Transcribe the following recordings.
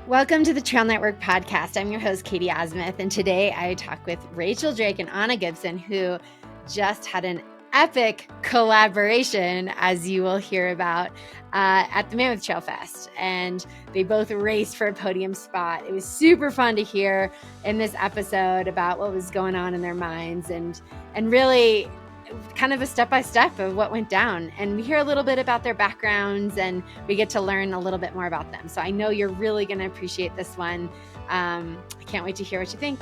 Welcome to the Trail Network podcast. I'm your host, Katie Asmuth, and today I talk with Rachel Drake and Anna Gibson, who just had an epic collaboration, as you will hear about, at the Mammoth Trail Fest. And they both raced for a podium spot. It was super fun to hear in this episode about what was going on in their minds and really kind of a step-by-step of what went down. And we hear a little bit about their backgrounds and we get to learn a little bit more about them. So I know you're really going to appreciate this one. I can't wait to hear what you think.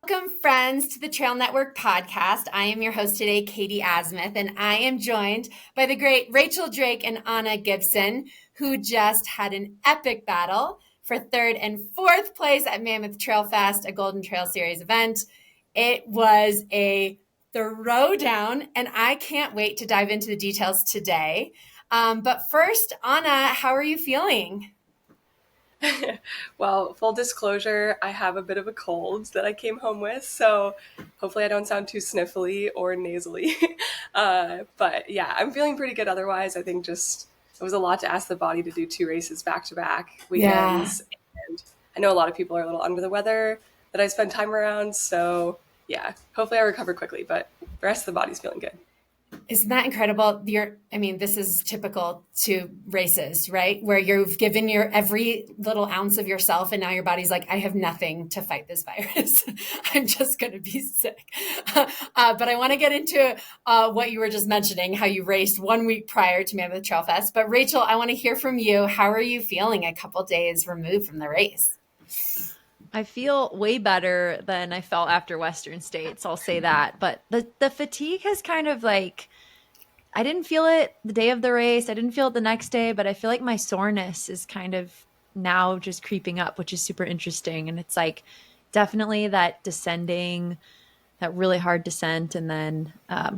Welcome, friends, to the Trail Network podcast. I am your host today, Katie Asmuth, and I am joined by the great Rachel Drake and Anna Gibson, who just had an epic battle for third and fourth place at Mammoth Trail Fest, a Golden Trail Series event. It was a throwdown, and I can't wait to dive into the details today. But first, Anna, how are you feeling? Well, full disclosure, I have a bit of a cold that I came home with, so hopefully I don't sound too sniffly or nasally. But yeah, I'm feeling pretty good otherwise. I think just it was a lot to ask the body to do 2 races back-to-back weekends. Yeah. And I know a lot of people are a little under the weather that I spend time around, so yeah, hopefully I recover quickly, but the rest of the body's feeling good. Isn't that incredible? This is typical to races, right? Where you've given your every little ounce of yourself and now your body's like, I have nothing to fight this virus. I'm just going to be sick. But I want to get into what you were just mentioning, how you raced 1 week prior to Mammoth Trail Fest. But Rachel, I want to hear from you. How are you feeling a couple days removed from the race? I feel way better than I felt after Western States. I'll say that. But the fatigue has kind of like, I didn't feel it the day of the race. I didn't feel it the next day, but I feel like my soreness is kind of now just creeping up, which is super interesting. And it's like definitely that descending, that really hard descent. And then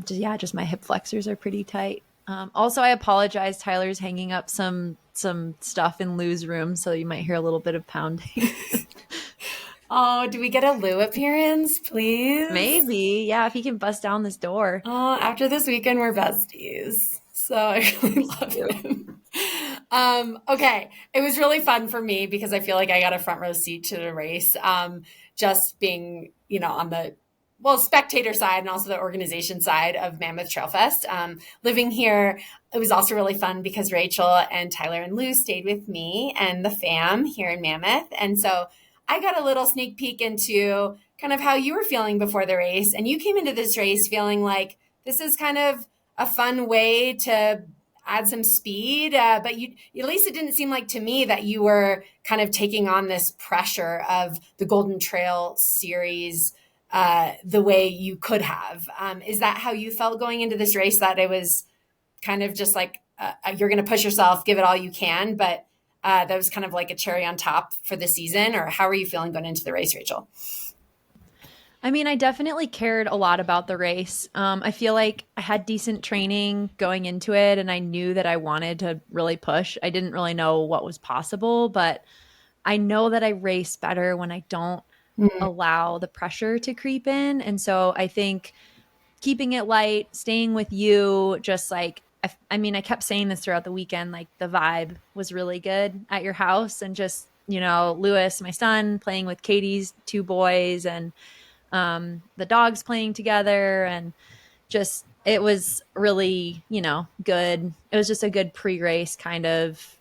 just my hip flexors are pretty tight. Also, I apologize. Tyler's hanging up some stuff in Lou's room, so you might hear a little bit of pounding. Oh, do we get a Lou appearance, please? Maybe. Yeah, if he can bust down this door. Oh, after this weekend, we're besties. So I really love him. Okay. It was really fun for me because I feel like I got a front row seat to the race. Just being, on the spectator side and also the organization side of Mammoth Trail Fest. Living here, it was also really fun because Rachel and Tyler and Lou stayed with me and the fam here in Mammoth. And so I got a little sneak peek into kind of how you were feeling before the race. And you came into this race feeling like this is kind of a fun way to add some speed. But you, at least it didn't seem like to me that you were kind of taking on this pressure of the Golden Trail Series the way you could have. Is that how you felt going into this race, that it was kind of just like you're going to push yourself, give it all you can, but that was kind of like a cherry on top for the season? Or how are you feeling going into the race, Rachel? I mean, I definitely cared a lot about the race. I feel like I had decent training going into it, and I knew that I wanted to really push. I didn't really know what was possible, but I know that I race better when I don't allow the pressure to creep in. And so I think keeping it light, staying with you, just like, I kept saying this throughout the weekend, like the vibe was really good at your house, and just, Lewis, my son, playing with Katie's 2 boys, and the dogs playing together, and just, it was really, good. It was just a good pre-race kind of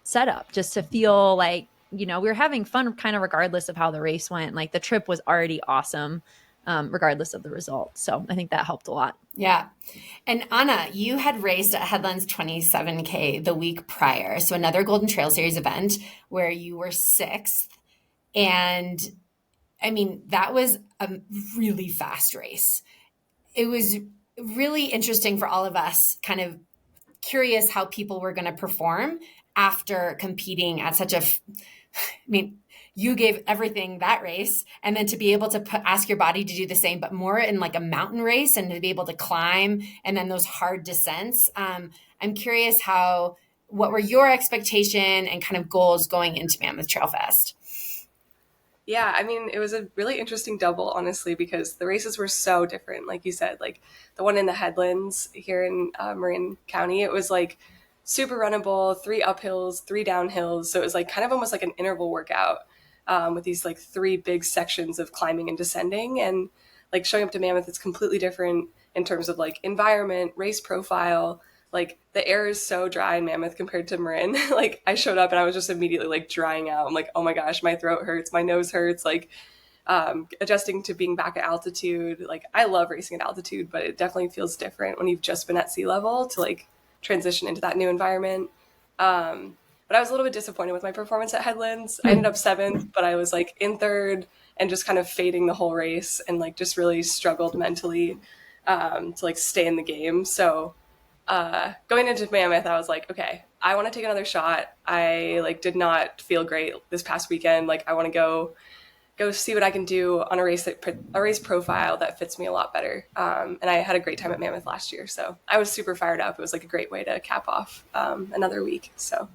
setup, just to feel like, we were having fun kind of regardless of how the race went. Like the trip was already awesome, regardless of the result. So I think that helped a lot. Yeah. And Anna, you had raced at Headlands 27K the week prior. So another Golden Trail Series event where you were 6th. And that was a really fast race. It was really interesting for all of us, kind of curious how people were going to perform after competing at such a, you gave everything that race, and then to be able to ask your body to do the same, but more in like a mountain race, and to be able to climb, and then those hard descents. I'm curious what were your expectation and kind of goals going into Mammoth Trail Fest? Yeah, I mean, it was a really interesting double, honestly, because the races were so different. Like you said, like the one in the Headlands here in Marin County, it was like super runnable, 3 uphills, 3 downhills. So it was like kind of almost like an interval workout with these like 3 big sections of climbing and descending. And like showing up to Mammoth, it's completely different in terms of like environment, race profile. Like the air is so dry in Mammoth compared to Marin. Like I showed up and I was just immediately like drying out. I'm like, oh my gosh, my throat hurts, my nose hurts. Like adjusting to being back at altitude. Like I love racing at altitude, but it definitely feels different when you've just been at sea level to like transition into that new environment. But I was a little bit disappointed with my performance at Headlands. I ended up 7th, but I was like in 3rd and just kind of fading the whole race and like just really struggled mentally to like stay in the game. So going into Mammoth, I was like, okay, I want to take another shot. I like did not feel great this past weekend. Like I want to go see what I can do on a race profile that fits me a lot better. And I had a great time at Mammoth last year, so I was super fired up. It was like a great way to cap off another week. So.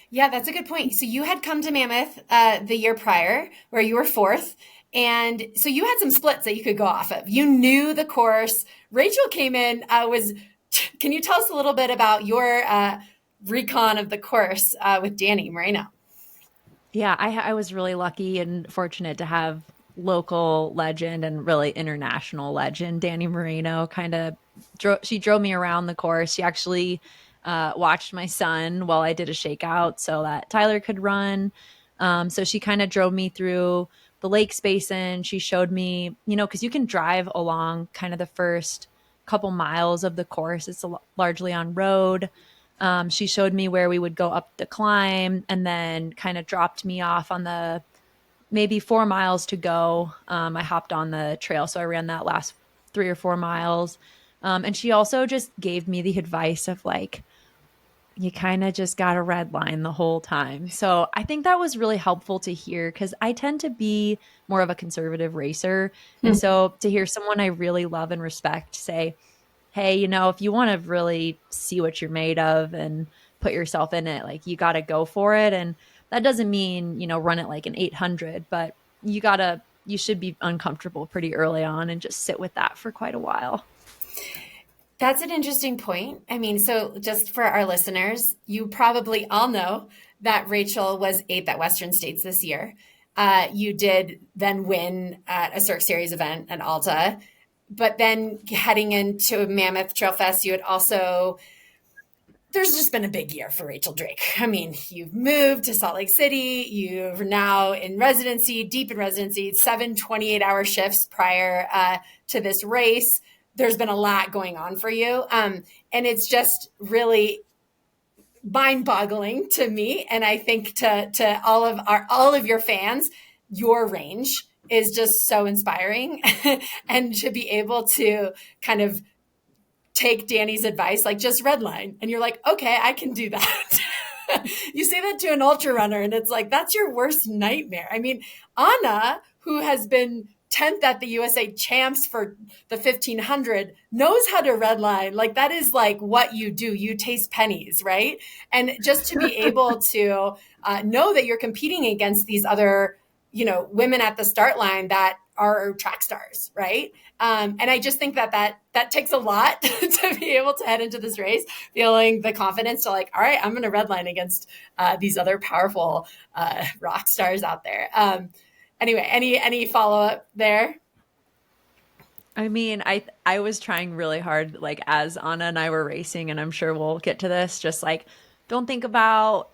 Yeah, that's a good point. So you had come to Mammoth the year prior where you were 4th. And so you had some splits that you could go off of. You knew the course. Rachel came in, can you tell us a little bit about your recon of the course with Danny Moreno? Yeah, I was really lucky and fortunate to have local legend and really international legend Danny Moreno. She drove me around the course. She actually watched my son while I did a shakeout so that Tyler could run. So she kind of drove me through the lakes basin. She showed me, because you can drive along kind of the first couple miles of the course. It's largely on road. She showed me where we would go up the climb and then kind of dropped me off on the maybe 4 miles to go. I hopped on the trail, so I ran that last 3 or 4 miles. And she also just gave me the advice of like, you kind of just got to red line the whole time. So I think that was really helpful to hear because I tend to be more of a conservative racer. And so to hear someone I really love and respect say, hey, if you want to really see what you're made of and put yourself in it, like you got to go for it. And that doesn't mean, run it like an 800, but you should be uncomfortable pretty early on and just sit with that for quite a while. That's an interesting point. I mean, so just for our listeners, you probably all know that Rachel was 8th at Western States this year. You did then win at a Cirque Series event at Alta. But then heading into Mammoth Trail Fest, there's just been a big year for Rachel Drake. I mean, you've moved to Salt Lake City. You're now in residency, deep in residency, 7 28-hour shifts prior to this race. There's been a lot going on for you. And it's just really mind-boggling to me. And I think to all of your fans, your range is just so inspiring. And to be able to kind of take Danny's advice, like just redline, and you're like, okay, I can do that. You say that to an ultra runner and it's like, that's your worst nightmare. I mean, Anna, who has been 10th at the USA Champs for the 1500, knows how to redline. Like that is like what you do. You taste pennies, right? And just to be able to know that you're competing against these other, women at the start line that are track stars, right? And I just think that takes a lot to be able to head into this race, feeling the confidence to like, all right, I'm going to redline against these other powerful rock stars out there. Anyway, any follow-up there? I mean, I was trying really hard, like as Anna and I were racing, and I'm sure we'll get to this, just like, don't think about,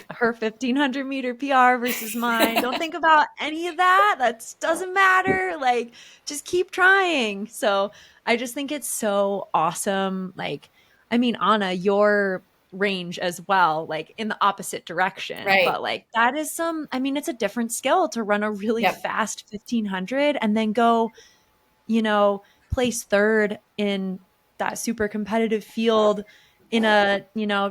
her 1500 meter PR versus mine. Don't think about any of that. That doesn't matter. Like, just keep trying. So I just think it's so awesome. Like, I mean, Anna, your range as well, like in the opposite direction, right? But like that is it's a different skill to run a really fast 1500 and then go, place 3rd in that super competitive field in a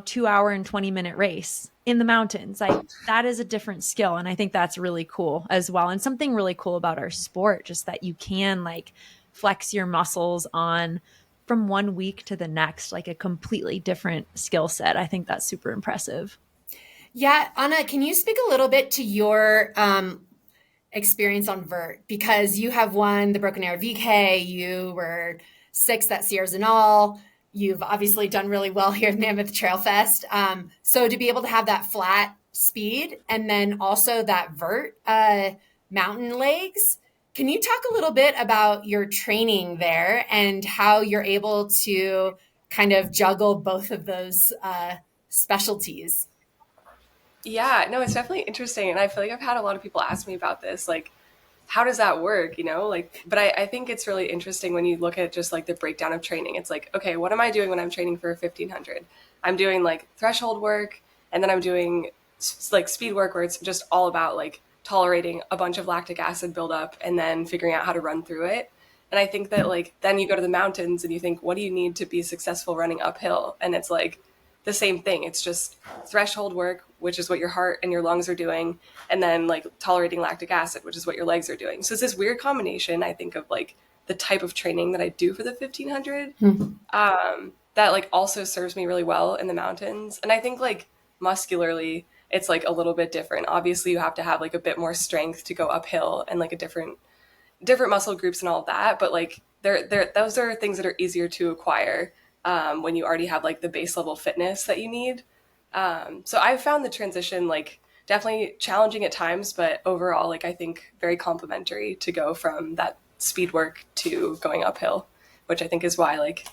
2 hour and 20-minute race in the mountains. Like that is a different skill. And I think that's really cool as well. And something really cool about our sport, just that you can like flex your muscles on from one week to the next, like a completely different skill set. I think that's super impressive. Yeah. Anna, can you speak a little bit to your experience on vert, because you have won the Broken Arrow VK, you were 6th at Sierras and all. You've obviously done really well here at Mammoth Trail Fest. So to be able to have that flat speed and then also that vert mountain legs, can you talk a little bit about your training there and how you're able to kind of juggle both of those specialties? Yeah, no, it's definitely interesting. And I feel like I've had a lot of people ask me about this, like, how does that work? But I think it's really interesting when you look at just like the breakdown of training. It's like, okay, what am I doing when I'm training for a 1500? I'm doing like threshold work, and then I'm doing like speed work where it's just all about like tolerating a bunch of lactic acid buildup and then figuring out how to run through it. And I think that like, then you go to the mountains and you think, what do you need to be successful running uphill? And it's like the same thing. It's just threshold work, which is what your heart and your lungs are doing, and then like tolerating lactic acid, which is what your legs are doing. So it's this weird combination, I think, of like the type of training that I do for the 1500 that like also serves me really well in the mountains. And I think like muscularly, it's like a little bit different. Obviously, you have to have like a bit more strength to go uphill and like a different muscle groups and all of that. But like those are things that are easier to acquire when you already have like the base level fitness that you need. So I've found the transition like definitely challenging at times, but overall, like I think very complimentary to go from that speed work to going uphill, which I think is why like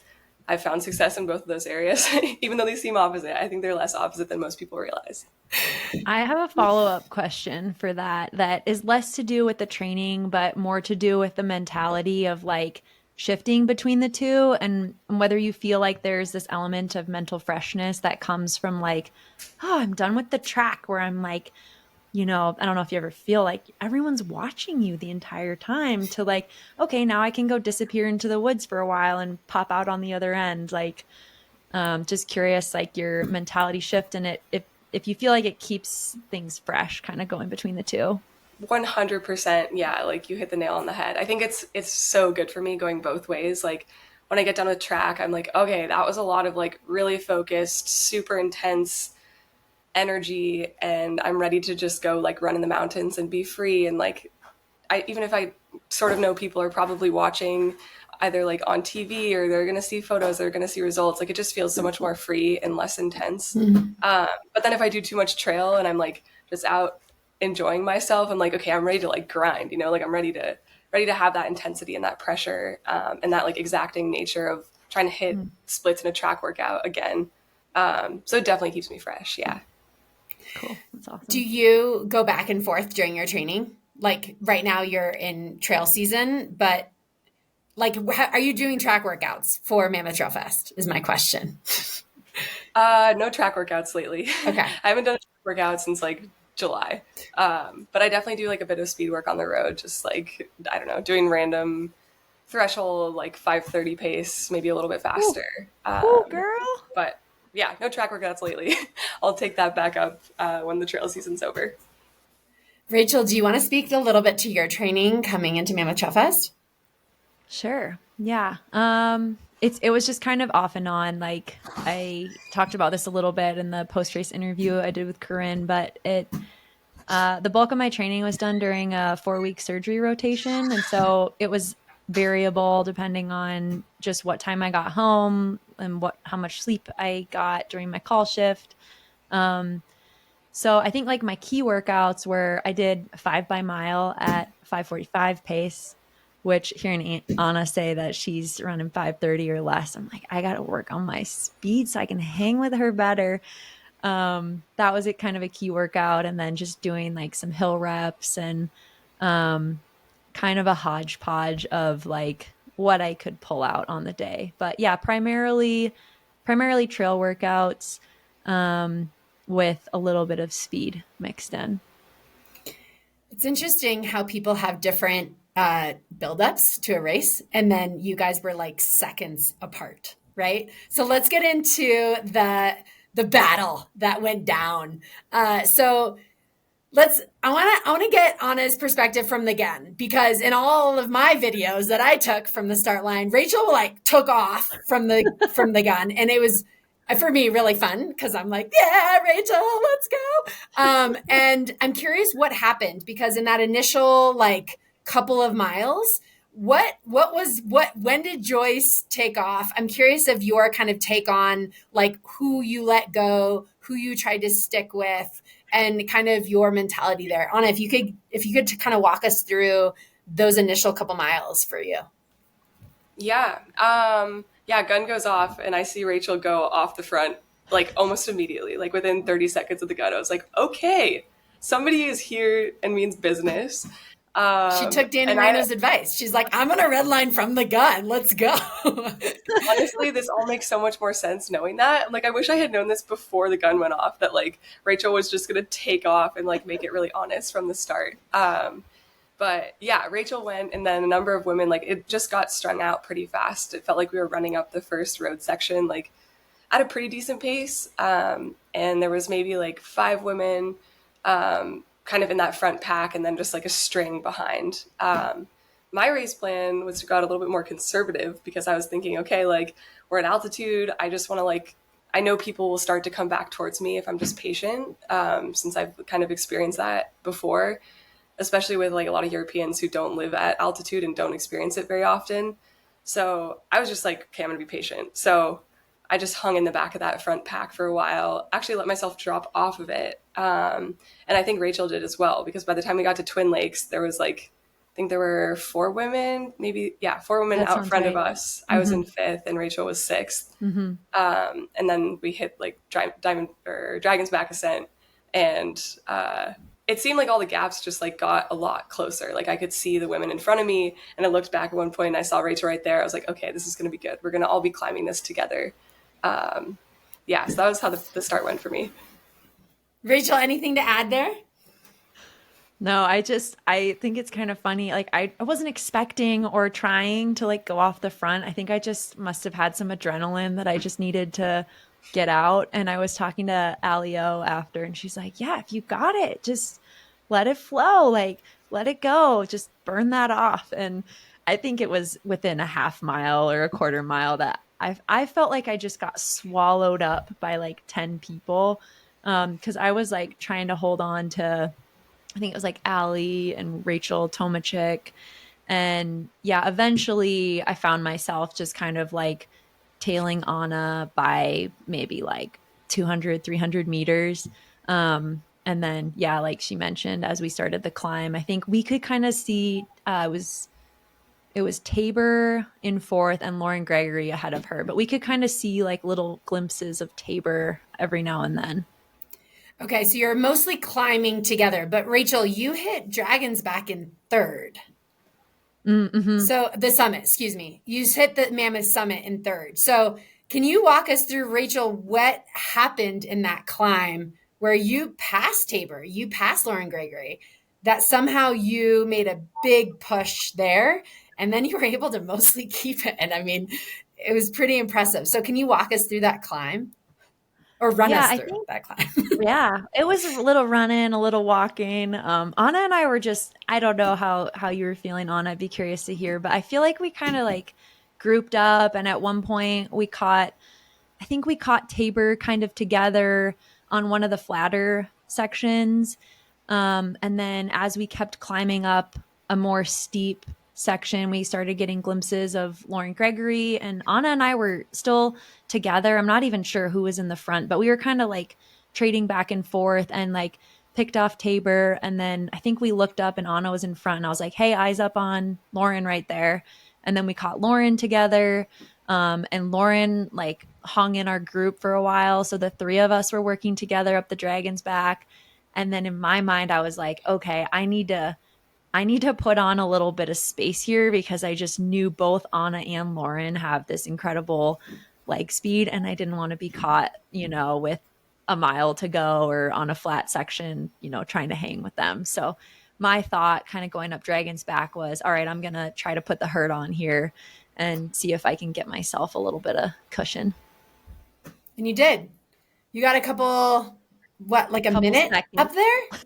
I've found success in both of those areas. Even though they seem opposite, I think they're less opposite than most people realize. I have a follow-up question for that is less to do with the training, but more to do with the mentality of like shifting between the two, and whether you feel like there's this element of mental freshness that comes from like, oh, I'm done with the track, where I'm like, I don't know if you ever feel like everyone's watching you the entire time, to like, okay, now I can go disappear into the woods for a while and pop out on the other end. Like, just curious, like your mentality shift and if you feel like it keeps things fresh, kind of going between the two. 100%. Yeah. Like you hit the nail on the head. I think it's so good for me going both ways. Like when I get done with track, I'm like, okay, that was a lot of like really focused, super intense energy, and I'm ready to just go like run in the mountains and be free. And like, even if I sort of know people are probably watching either like on TV or they're going to see photos, they're going to see results, like it just feels so much more free and less intense. But then if I do too much trail and I'm like just out enjoying myself, I'm like, okay, I'm ready to like grind, like I'm ready to have that intensity and that pressure, and that like exacting nature of trying to hit splits in a track workout again. So it definitely keeps me fresh. Yeah. Cool. That's awesome. Do you go back and forth during your training? Like right now you're in trail season, but like, are you doing track workouts for Mammoth Trail Fest is my question. No track workouts lately. Okay. I haven't done a track workout since like July. But I definitely do like a bit of speed work on the road, just like, I don't know, doing random threshold, like 5:30 pace, maybe a little bit faster. Cool, girl. But yeah, no track workouts lately. I'll take that back up when the trail season's over. Rachel, do you want to speak a little bit to your training coming into Mammoth Trail Fest? Sure. Yeah. It was just kind of off and on. Like I talked about this a little bit in the post-race interview I did with Corinne, but the bulk of my training was done during a 4-week surgery rotation. And so it was variable depending on just what time I got home and how much sleep I got during my call shift. So I think like my key workouts were, I did 5 by mile at 5:45 pace, which hearing Anna say that she's running 5:30 or less, I'm like, I got to work on my speed so I can hang with her better. That was kind of a key workout. And then just doing like some hill reps and kind of a hodgepodge of like what I could pull out on the day. But yeah, primarily trail workouts with a little bit of speed mixed in. It's interesting how people have different buildups to a race, and then you guys were like seconds apart, right? So let's get into the battle that went down. I want to get Anna's perspective from the gun, because in all of my videos that I took from the start line, Rachel like took off from the gun, and it was for me, really fun because I'm like, yeah, Rachel, let's go. And I'm curious what happened because in that initial like couple of miles, when did Joyce take off? I'm curious of your kind of take on like who you let go, who you tried to stick with, and kind of your mentality there. Anna, if you could kind of walk us through those initial couple miles for you. Yeah. Gun goes off and I see Rachel go off the front like almost immediately, like within 30 seconds of the gun. I was like, okay, somebody is here and means business. She took Danny Reno's advice. She's like, I'm going to redline from the gun. Let's go. Honestly, this all makes so much more sense knowing that. Like, I wish I had known this before the gun went off, that like Rachel was just going to take off and like make it really honest from the start. But yeah, Rachel went, and then a number of women, like it just got strung out pretty fast. It felt like we were running up the first road section, like at a pretty decent pace. And there was maybe like 5 women, kind of in that front pack, and then just like a string behind. My race plan was to go out a little bit more conservative because I was thinking, okay, like we're at altitude. I just want to like, I know people will start to come back towards me if I'm just patient, since I've kind of experienced that before, especially with like a lot of Europeans who don't live at altitude and don't experience it very often. So I was just like, okay, I'm gonna be patient. So I just hung in the back of that front pack for a while, actually let myself drop off of it. And I think Rachel did as well, because by the time we got to Twin Lakes, there was like, I think there were 4 women, four women That out front right. of us. Mm-hmm. I was in 5th and Rachel was 6th. Mm-hmm. And then we hit like Dragon's Back ascent, and it seemed like all the gaps just like got a lot closer. Like I could see the women in front of me, and I looked back at one point and I saw Rachel right there. I was like, okay, this is going to be good. We're going to all be climbing this together. So that was how the start went for me. Rachel, anything to add there? No, I think it's kind of funny. Like I wasn't expecting or trying to like go off the front. I think I just must have had some adrenaline that I just needed to get out. And I was talking to Alio after, and she's like, yeah, if you got it, just let it flow. Like, let it go. Just burn that off. And I think it was within a half mile or a quarter mile that I felt like I just got swallowed up by like 10 people. Cause I was like trying to hold on to, I think it was like Allie and Rachel Tomachik. And yeah, eventually I found myself just kind of like tailing Anna by maybe like 200, 300 meters. And then, yeah, like she mentioned, as we started the climb, I think we could kind of see, it was Tabor in 4th and Lauren Gregory ahead of her, but we could kind of see like little glimpses of Tabor every now and then. Okay, so you're mostly climbing together, but Rachel, you hit Dragon's Back in 3rd. Mm-hmm. So the summit, excuse me, you hit the Mammoth Summit in 3rd. So can you walk us through, Rachel, what happened in that climb where you passed Tabor, you passed Lauren Gregory, that somehow you made a big push there, and then you were able to mostly keep it? And I mean, it was pretty impressive. So can you walk us through that climb? Or run us through that climb. Yeah, it was a little running, a little walking. Anna and I were just, I don't know how you were feeling, Anna. I'd be curious to hear. But I feel like we kind of like grouped up. And at one point I think we caught Tabor kind of together on one of the flatter sections. And then as we kept climbing up a more steep section, we started getting glimpses of Lauren Gregory, and Anna and I were still together. I'm not even sure who was in the front, but we were kind of like trading back and forth and like picked off Tabor. And then I think we looked up and Anna was in front, and I was like, hey, eyes up on Lauren right there. And then we caught Lauren together. And Lauren like hung in our group for a while. So the 3 of us were working together up the Dragon's Back. And then in my mind, I was like, okay, I need to put on a little bit of space here, because I just knew both Anna and Lauren have this incredible leg speed, and I didn't want to be caught, with a mile to go or on a flat section, trying to hang with them. So my thought kind of going up Dragon's Back was, all right, I'm going to try to put the hurt on here and see if I can get myself a little bit of cushion. And you did. You got a couple, like a minute seconds up there?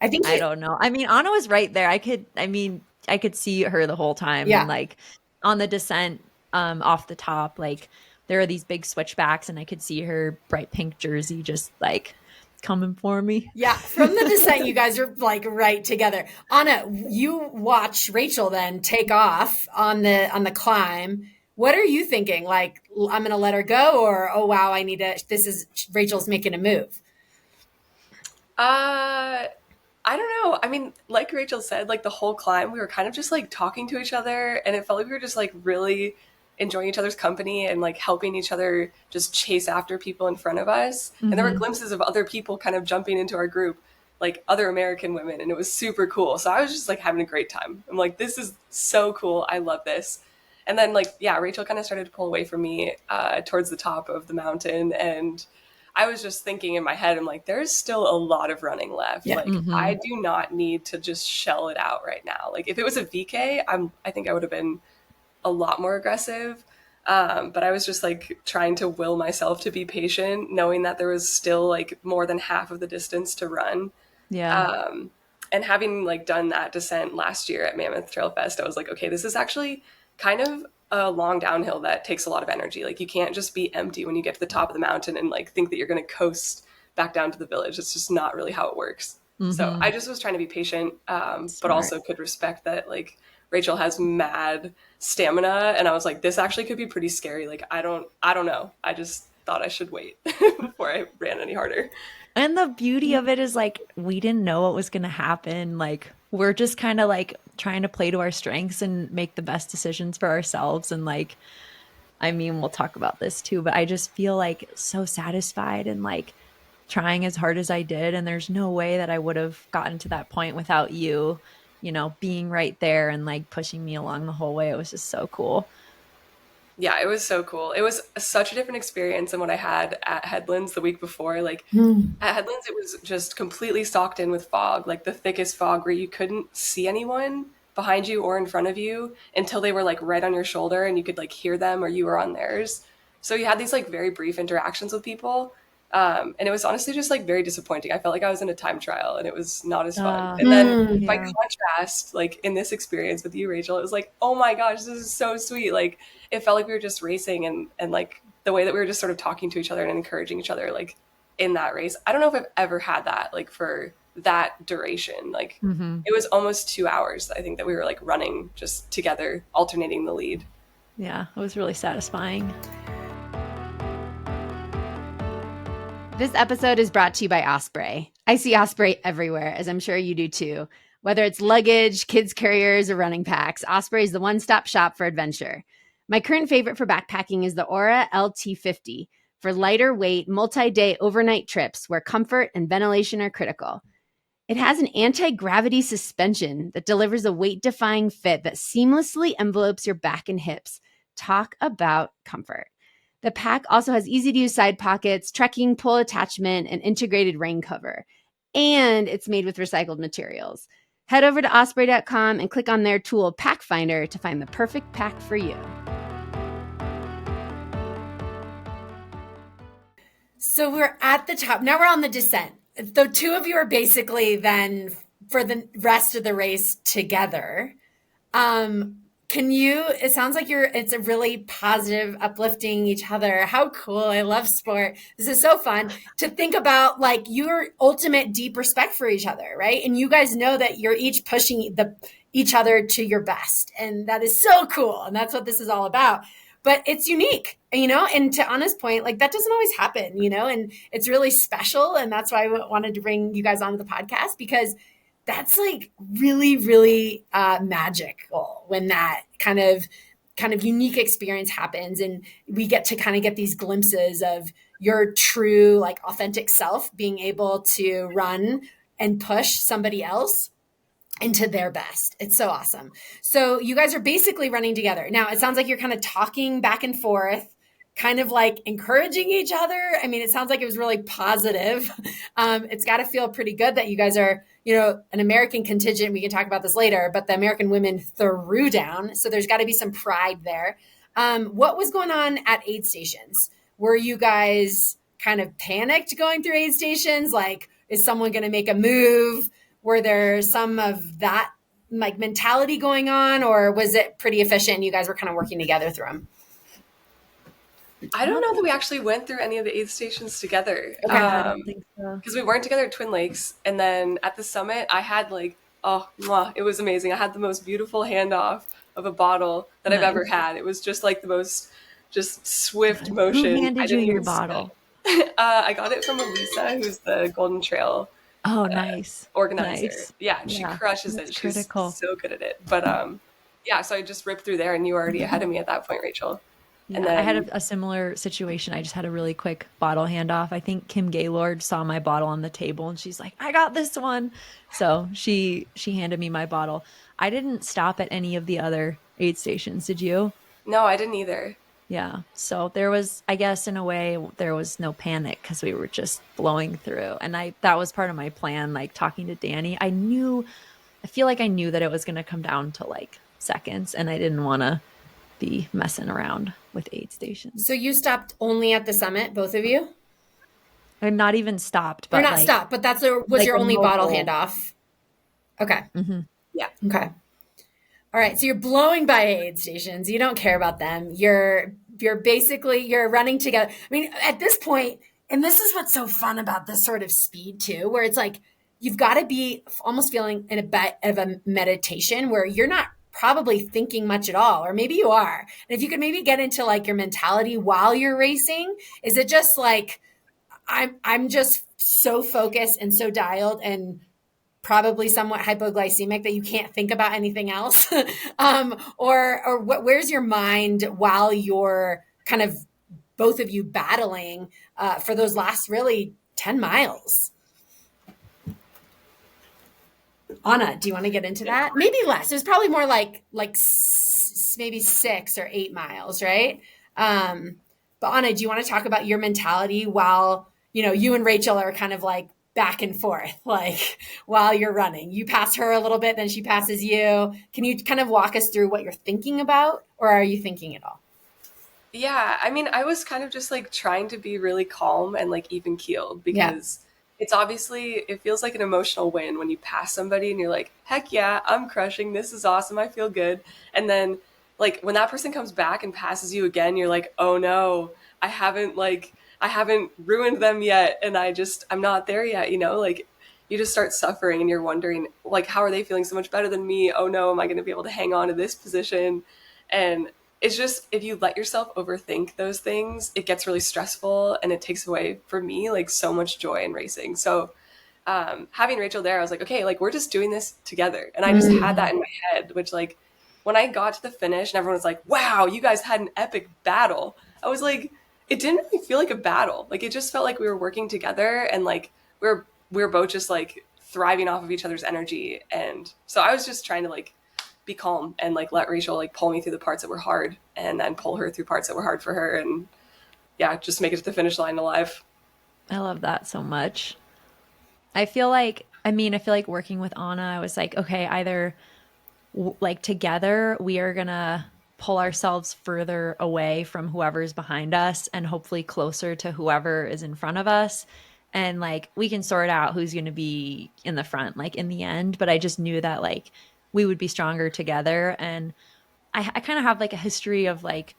I don't know. I mean, Anna was right there. I could see her the whole time. Yeah. And like on the descent off the top, like there are these big switchbacks and I could see her bright pink jersey just like coming for me. Yeah, from the descent, you guys are like right together. Anna, you watch Rachel then take off on the climb. What are you thinking? Like, I'm going to let her go, or oh wow, Rachel's making a move. I don't know. I mean, like Rachel said, like the whole climb, we were kind of just like talking to each other, and it felt like we were just like really enjoying each other's company and like helping each other just chase after people in front of us. Mm-hmm. And there were glimpses of other people kind of jumping into our group, like other American women, and it was super cool. So I was just like having a great time. I'm like, this is so cool. I love this. And then like, yeah, Rachel kind of started to pull away from me towards the top of the mountain, and I was just thinking in my head, I'm like, there's still a lot of running left. Yeah. Like, I do not need to just shell it out right now. Like, if it was a VK, I think I would have been a lot more aggressive. But I was just like trying to will myself to be patient, knowing that there was still like more than half of the distance to run. Yeah. And having like done that descent last year at Mammoth Trail Fest, I was like, okay, this is actually kind of a long downhill that takes a lot of energy. Like, you can't just be empty when you get to the top of the mountain and like think that you're going to coast back down to the village. It's just not really how it works. Mm-hmm. So I just was trying to be patient, but also could respect that like Rachel has mad stamina, and I was like, this actually could be pretty scary. Like, I don't know. I just thought I should wait before I ran any harder. And the beauty of it is like, we didn't know what was going to happen. Like, we're just kind of like trying to play to our strengths and make the best decisions for ourselves. And like, I mean, we'll talk about this too, but I just feel like so satisfied and like trying as hard as I did. And there's no way that I would have gotten to that point without you, you know, being right there and like pushing me along the whole way. It was just so cool. Yeah, it was so cool. It was such a different experience than what I had at Headlands the week before. Like at Headlands, it was just completely socked in with fog, like the thickest fog where you couldn't see anyone behind you or in front of you until they were like right on your shoulder and you could like hear them or you were on theirs. So you had these like very brief interactions with people. And it was honestly just like very disappointing. I felt like I was in a time trial and it was not as fun. And then by contrast, like in this experience with you, Rachel, it was like, oh my gosh, this is so sweet. Like, it felt like we were just racing and like the way that we were just sort of talking to each other and encouraging each other, like in that race. I don't know if I've ever had that, like for that duration. Like it was almost 2 hours, I think, that we were like running just together, alternating the lead. Yeah, it was really satisfying. This episode is brought to you by Osprey. I see Osprey everywhere, as I'm sure you do too. Whether it's luggage, kids carriers, or running packs, Osprey is the one-stop shop for adventure. My current favorite for backpacking is the Aura LT50 for lighter weight, multi-day overnight trips where comfort and ventilation are critical. It has an anti-gravity suspension that delivers a weight-defying fit that seamlessly envelopes your back and hips. Talk about comfort. The pack also has easy-to-use side pockets, trekking pole attachment, and integrated rain cover. And it's made with recycled materials. Head over to osprey.com and click on their tool, Pack Finder, to find the perfect pack for you. So we're at the top. Now we're on the descent. The two of you are basically then for the rest of the race together. It sounds like it's a really positive, uplifting each other. How cool. I love sport. This is so fun to think about, like, your ultimate deep respect for each other, right? And you guys know that you're each pushing each other to your best. And that is so cool. And that's what this is all about. But it's unique, you know, and to Anna's point, like, that doesn't always happen, you know, and it's really special. And that's why I wanted to bring you guys onto the podcast, because that's like really, really magical when that kind of unique experience happens. And we get to kind of get these glimpses of your true, like, authentic self being able to run and push somebody else into their best. It's so awesome. So you guys are basically running together. Now, it sounds like you're kind of talking back and forth, kind of like encouraging each other. I mean, it sounds like it was really positive. It's got to feel pretty good that you guys are, you know, an American contingent. We can talk about this later, but the American women threw down. So there's got to be some pride there. What was going on at aid stations? Were you guys kind of panicked going through aid stations? Like, is someone going to make a move? Were there some of that like mentality going on, or was it pretty efficient and you guys were kind of working together through them? I don't know that we actually went through any of the aid stations together. Okay, I don't think so. Because we weren't together at Twin Lakes. And then at the summit, I had like, oh, mwah, it was amazing. I had the most beautiful handoff of a bottle that I've ever had. It was just like the most just swift motion. Who handed you your bottle? I got it from Elisa, who's the Golden Trail nice organizer. Nice. Yeah, she crushes it. She's critical. so good at it. But yeah, so I just ripped through there, and you were already ahead of me at that point, Rachel. Yeah, And then I had a similar situation. I just had a really quick bottle handoff. I think Kim Gaylord saw my bottle on the table and she's like, I got this one. So she handed me my bottle. I didn't stop at any of the other aid stations. Did you? No, I didn't either. Yeah. So there was, I guess in a way, there was no panic because we were just blowing through. And that was part of my plan, like talking to Danny. I feel like I knew that it was going to come down to like seconds and I didn't want to be messing around with aid stations. So you stopped only at the summit, both of you? I'm not even stopped, but Or not stopped, but was your only bottle handoff. Okay. Mm-hmm. Yeah. Okay. All right. So you're blowing by aid stations. You don't care about them. You're running together. I mean, at this point, and this is what's so fun about this sort of speed too, where it's like you've got to be almost feeling in a bit of a meditation where you're not probably thinking much at all, or maybe you are. And if you could maybe get into like your mentality while you're racing, is it just like, I'm just so focused and so dialed and probably somewhat hypoglycemic that you can't think about anything else? Or where's your mind while you're kind of both of you battling for those last really 10 miles? Anna, do you want to get into that? Maybe less. It was probably more like maybe 6 or 8 miles, right? But Anna, do you want to talk about your mentality while, you and Rachel are kind of like back and forth, like while you're running? You pass her a little bit, then she passes you. Can you kind of walk us through what you're thinking about, or are you thinking at all? Yeah, I mean, I was kind of just like trying to be really calm and like even keeled because it's obviously, it feels like an emotional win when you pass somebody and you're like, heck yeah, I'm crushing. This is awesome. I feel good. And then like when that person comes back and passes you again, you're like, oh no, I haven't ruined them yet. And I'm not there yet. Like you just start suffering and you're wondering like, how are they feeling so much better than me? Oh no, am I going to be able to hang on to this position? And it's just, if you let yourself overthink those things, it gets really stressful and it takes away, for me, like so much joy in racing. So having Rachel there, I was like, okay, like we're just doing this together. And I just had that in my head, which like when I got to the finish and everyone was like, wow, you guys had an epic battle. I was like, it didn't really feel like a battle. Like it just felt like we were working together and like we were both just like thriving off of each other's energy. And so I was just trying to like be calm and like let Rachel like pull me through the parts that were hard and then pull her through parts that were hard for her, and yeah, just make it to the finish line alive. I love that so much. I feel like working with Anna, I was like, okay, either like together we are gonna pull ourselves further away from whoever's behind us and hopefully closer to whoever is in front of us, and like we can sort out who's going to be in the front like in the end. But I just knew that like we would be stronger together. And I kind of have like a history of like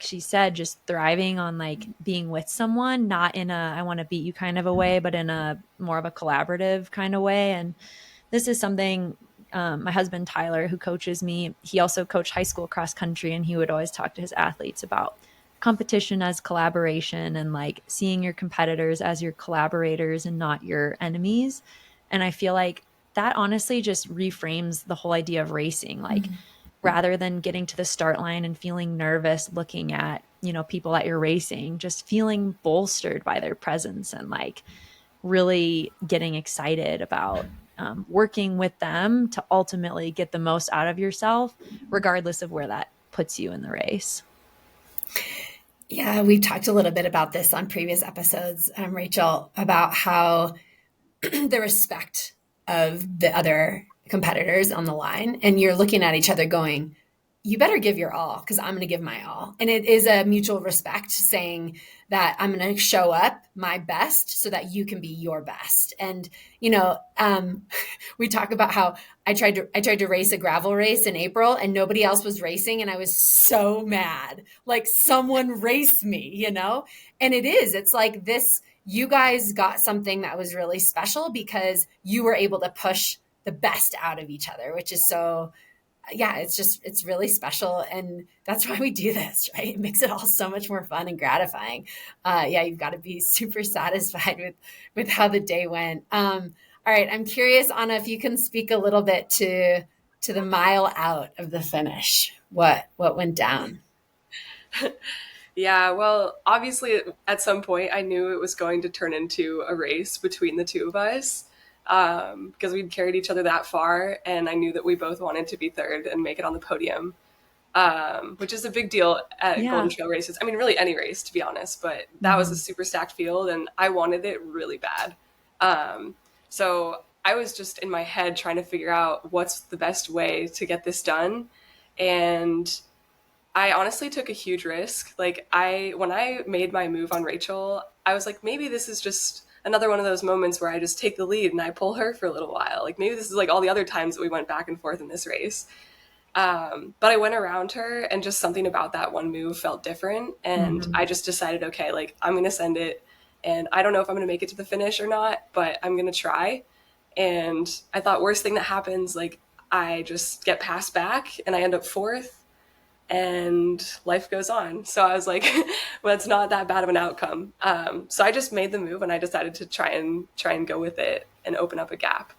she said, just thriving on like being with someone, not in a I want to beat you kind of a way, but in a more of a collaborative kind of way. And this is something my husband Tyler, who coaches me, he also coached high school cross country, and he would always talk to his athletes about competition as collaboration and like seeing your competitors as your collaborators and not your enemies. And I feel like that honestly just reframes the whole idea of racing. Like rather than getting to the start line and feeling nervous looking at, people that you're racing, just feeling bolstered by their presence and like really getting excited about working with them to ultimately get the most out of yourself, regardless of where that puts you in the race. Yeah, we've talked a little bit about this on previous episodes, Rachel, about how the respect of the other competitors on the line, and you're looking at each other going, you better give your all because I'm going to give my all. And it is a mutual respect saying that I'm going to show up my best so that you can be your best. And, we talk about how I tried to race a gravel race in April and nobody else was racing. And I was so mad, like someone raced me, and it's like this, you guys got something that was really special because you were able to push the best out of each other, which is so, it's really special. And that's why we do this, right? It makes it all so much more fun and gratifying. You've got to be super satisfied with how the day went. All right. I'm curious, Anna, if you can speak a little bit to the mile out of the finish. What went down? Yeah, well, obviously at some point I knew it was going to turn into a race between the two of us. Because we'd carried each other that far, and I knew that we both wanted to be third and make it on the podium, which is a big deal at Golden Trail races. I mean, really any race, to be honest, but that was a super stacked field, and I wanted it really bad. So I was just in my head trying to figure out what's the best way to get this done, and I honestly took a huge risk. Like when I made my move on Rachel, I was like, maybe this is just another one of those moments where I just take the lead and I pull her for a little while. Like maybe this is like all the other times that we went back and forth in this race. But I went around her and just something about that one move felt different. And I just decided, okay, like I'm going to send it. And I don't know if I'm going to make it to the finish or not, but I'm going to try. And I thought worst thing that happens, like I just get passed back and I end up fourth. And life goes on. So I was like, well, it's not that bad of an outcome. So I just made the move and I decided to try and go with it and open up a gap.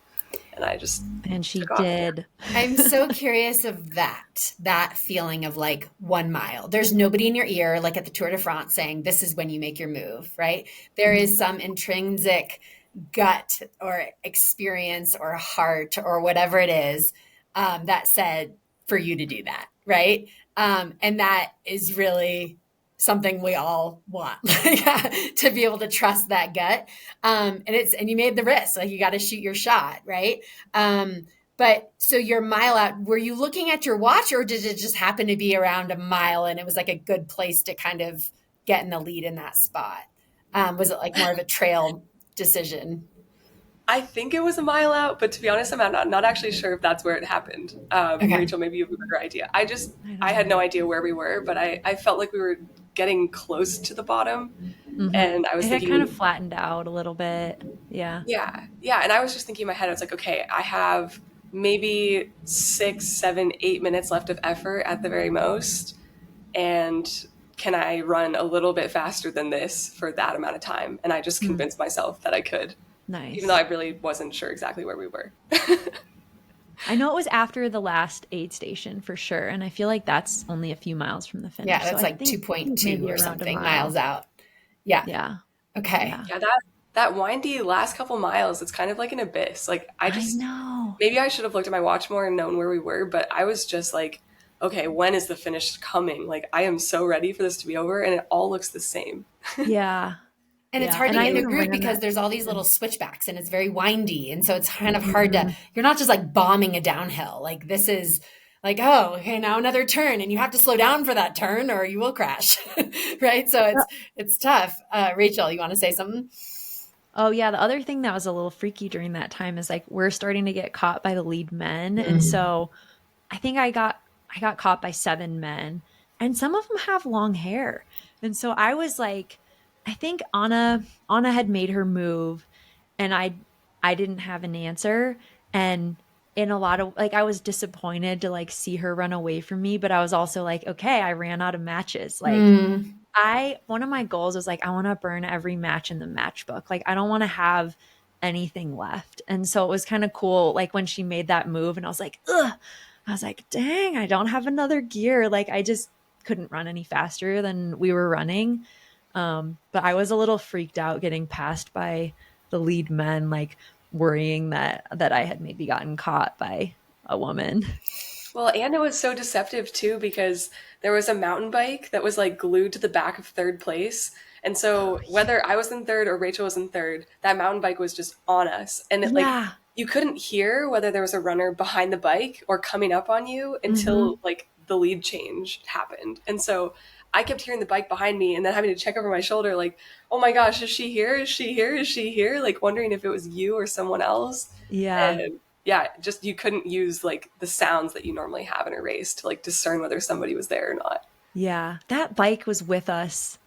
And she did. I'm so curious of that feeling of like 1 mile. There's nobody in your ear, like at the Tour de France saying, this is when you make your move, right? There is some intrinsic gut or experience or heart or whatever it is that said for you to do that, right? And that is really something we all want to be able to trust that gut. And you made the risk, like you got to shoot your shot. Right. But so your mile out, were you looking at your watch or did it just happen to be around a mile and it was like a good place to kind of get in the lead in that spot? Was it like more of a trail decision? I think it was a mile out, but to be honest, I'm not actually sure if that's where it happened. Okay. Rachel, maybe you have a better idea. I had no idea where we were, but I felt like we were getting close to the bottom. And I was thinking, it kind of flattened out a little bit. Yeah. Yeah. And I was just thinking in my head, I was like, okay, I have maybe 6, 7, 8 minutes left of effort at the very most. And can I run a little bit faster than this for that amount of time? And I just convinced myself that I could. Nice. Even though I really wasn't sure exactly where we were. I know it was after the last aid station for sure. And I feel like that's only a few miles from the finish. Yeah, that's so like 2.2 or something miles out. Yeah. Yeah. Okay. Yeah, that windy last couple miles, it's kind of like an abyss. Like I know. Maybe I should have looked at my watch more and known where we were, but I was just like, okay, when is the finish coming? Like I am so ready for this to be over and it all looks the same. Yeah. And it's hard to get in a group because there's all these little switchbacks and it's very windy. And so it's kind of hard you're not just like bombing a downhill. Like this is like, oh, okay, now another turn and you have to slow down for that turn or you will crash. Right. So it's tough. Rachel, you want to say something? Oh yeah. The other thing that was a little freaky during that time is like, we're starting to get caught by the lead men. And so I think I got caught by 7 men and some of them have long hair. And so I was like, I think Anna had made her move and I didn't have an answer. And in a lot of like, I was disappointed to like see her run away from me, but I was also like, okay, I ran out of matches. Like one of my goals was like, I want to burn every match in the matchbook. Like, I don't want to have anything left. And so it was kind of cool. Like when she made that move and I was like, ugh, I was like, dang, I don't have another gear. Like I just couldn't run any faster than we were running. But I was a little freaked out getting passed by the lead men, like worrying that I had maybe gotten caught by a woman. Well, and it was so deceptive too, because there was a mountain bike that was like glued to the back of third place. And so whether I was in third or Rachel was in third, that mountain bike was just on us. And it you couldn't hear whether there was a runner behind the bike or coming up on you until like the lead change happened. And so I kept hearing the bike behind me and then having to check over my shoulder, like, oh my gosh, is she here? Is she here? Is she here? Like wondering if it was you or someone else. Yeah. And yeah, just you couldn't use like the sounds that you normally have in a race to like discern whether somebody was there or not. Yeah. That bike was with us.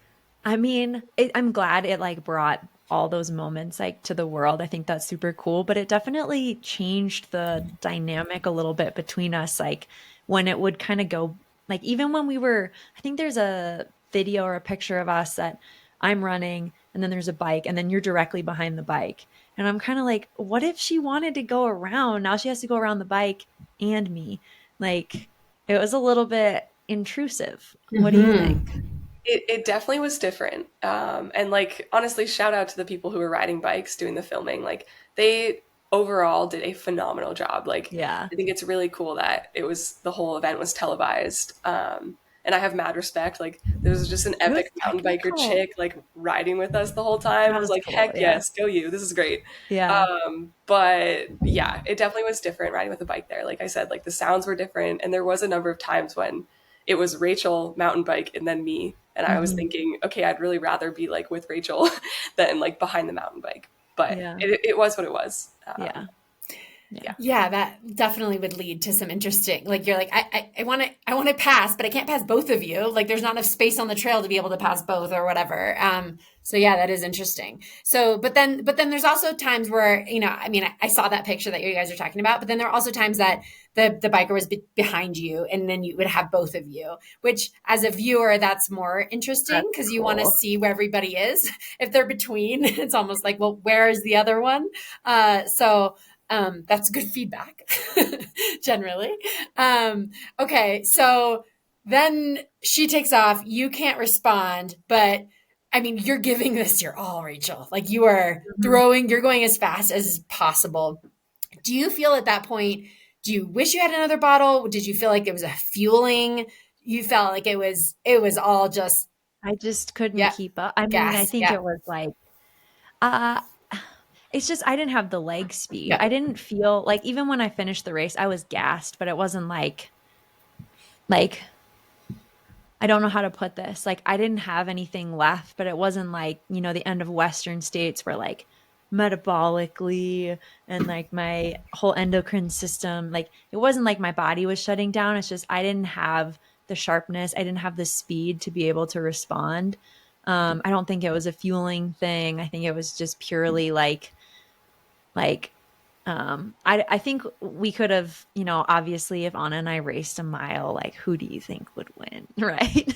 I mean, I'm glad it like brought all those moments like to the world. I think that's super cool, but it definitely changed the dynamic a little bit between us. Like when it would kind of go, like even when we were, I think there's a video or a picture of us that I'm running and then there's a bike and then you're directly behind the bike. And I'm kind of like, what if she wanted to go around? Now she has to go around the bike and me. Like it was a little bit intrusive. What do you think? It definitely was different. And like, honestly, shout out to the people who were riding bikes doing the filming. Like they overall did a phenomenal job. Like, Yeah. I think it's really cool that the whole event was televised. And I have mad respect. Like there was just an epic mountain biker chick like riding with us the whole time. I was like, cool, heck yes, go you. This is great. Yeah. But yeah, it definitely was different riding with a bike there. Like I said, like the sounds were different. And there was a number of times when it was Rachel mountain bike and then me. And I was thinking, okay, I'd really rather be like with Rachel than like behind the mountain bike. But it was what it was. Yeah, that definitely would lead to some interesting, like you're like, I want to pass, but I can't pass both of you. Like there's not enough space on the trail to be able to pass both or whatever. So yeah, that is interesting. So, but then there's also times where, you know, I mean, I saw that picture that you guys are talking about, but then there are also times that the biker was behind you and then you would have both of you, which as a viewer, that's more interesting because you want to see where everybody is. If they're between, it's almost like, well, where is the other one? That's good feedback generally. Okay. So then she takes off, you can't respond, but I mean, you're giving this your all, Rachel, like you are you're going as fast as possible. Do you feel at that point, do you wish you had another bottle? Did you feel like it was a fueling? You felt like it was all just, I just couldn't keep up. I mean, I think it was like, it's just, I didn't have the leg speed. Yeah. I didn't feel like, even when I finished the race, I was gassed, but it wasn't like, I don't know how to put this. Like, I didn't have anything left, but it wasn't like, you know, the end of Western states where like metabolically and like my whole endocrine system, like it wasn't like my body was shutting down. It's just, I didn't have the sharpness. I didn't have the speed to be able to respond. I don't think it was a fueling thing. I think it was just purely I think we could have, you know, obviously if Anna and I raced a mile, like who do you think would win? Right.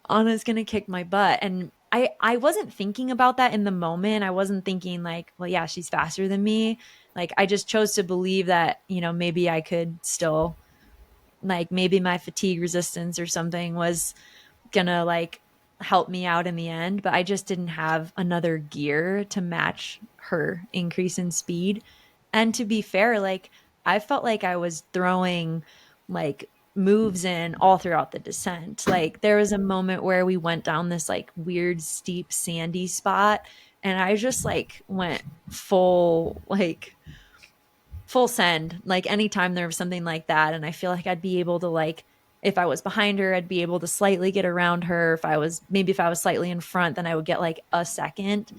Anna's going to kick my butt. And I wasn't thinking about that in the moment. I wasn't thinking like, well, yeah, she's faster than me. Like I just chose to believe that, you know, maybe I could still like, maybe my fatigue resistance or something was gonna like help me out in the end, but I just didn't have another gear to match her increase in speed. And to be fair, like I felt like I was throwing like moves in all throughout the descent. Like there was a moment where we went down this like weird steep sandy spot and I just like went full send, like anytime there was something like that. And I feel like I'd be able to like, if I was behind her, I'd be able to slightly get around her. If I was slightly in front, then I would get like a second.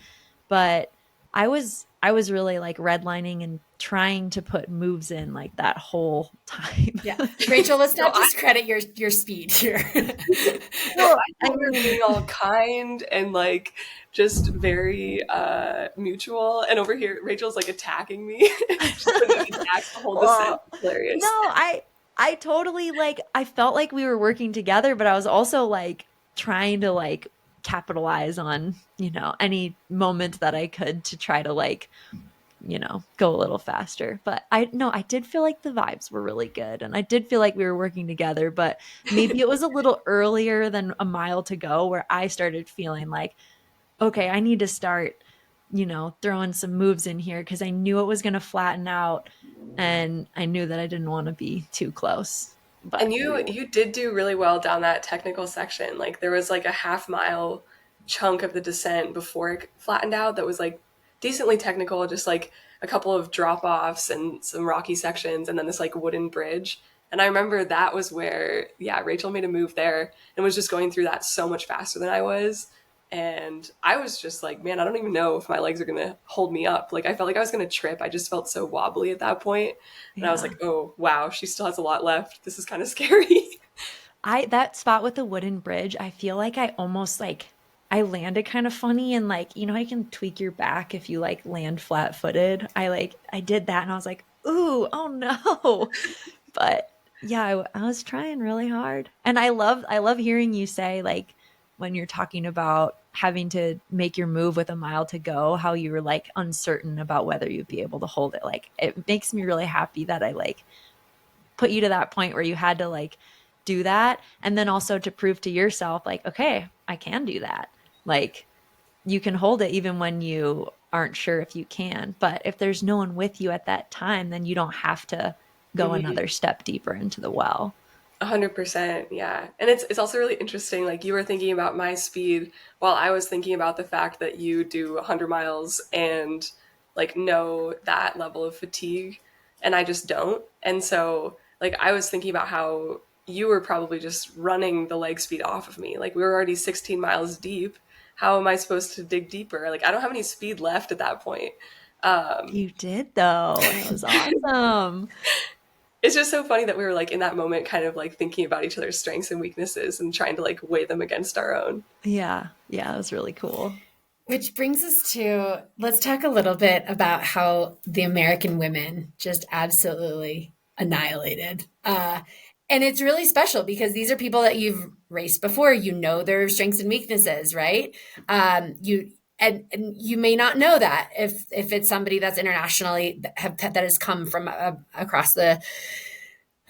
But I was really like redlining and trying to put moves in like that whole time. Yeah. Rachel, let's not discredit your speed here. No, I think we're being all kind and like just very mutual. And over here, Rachel's like attacking me. She's putting attacks the whole descent. Hilarious. No, I totally like, I felt like we were working together, but I was also like trying to like capitalize on, you know, any moment that I could to try to like, you know, go a little faster. But I did feel like the vibes were really good. And I did feel like we were working together, but maybe it was a little earlier than a mile to go where I started feeling like, okay, I need to start, you know, throwing some moves in here because I knew it was going to flatten out and I knew that I didn't want to be too close. But and you did do really well down that technical section. Like there was like a half mile chunk of the descent before it flattened out that was like decently technical, just like a couple of drop offs and some rocky sections and then this like wooden bridge. And I remember that was where, Rachel made a move there and was just going through that so much faster than I was. And I was just like, man, I don't even know if my legs are going to hold me up. Like, I felt like I was going to trip. I just felt so wobbly at that point. And I was like, oh, wow, she still has a lot left. This is kind of scary. That spot with the wooden bridge, I feel like I almost like, I landed kind of funny, and like, you know, I can tweak your back if you like land flat footed. I did that and I was like, ooh, oh no. But yeah, I was trying really hard. And I love hearing you say, like, when you're talking about having to make your move with a mile to go, how you were like uncertain about whether you'd be able to hold it. Like, it makes me really happy that I like put you to that point where you had to like do that. And then also to prove to yourself, like, okay, I can do that. Like, you can hold it even when you aren't sure if you can. But if there's no one with you at that time, then you don't have to go another step deeper into the well. 100%. Yeah. And it's also really interesting. Like, you were thinking about my speed while I was thinking about the fact that you do 100 miles and like know that level of fatigue, and I just don't. And so like, I was thinking about how you were probably just running the leg speed off of me. Like, we were already 16 miles deep. How am I supposed to dig deeper? Like, I don't have any speed left at that point. You did though. It was awesome. It's just so funny that we were like in that moment kind of like thinking about each other's strengths and weaknesses and trying to like weigh them against our own. Yeah. Yeah. It was really cool. Which brings us to, let's talk a little bit about how the American women just absolutely annihilated. And it's really special because these are people that you've raced before. You know their strengths and weaknesses, right? And you may not know that if it's somebody that's internationally that has come from across the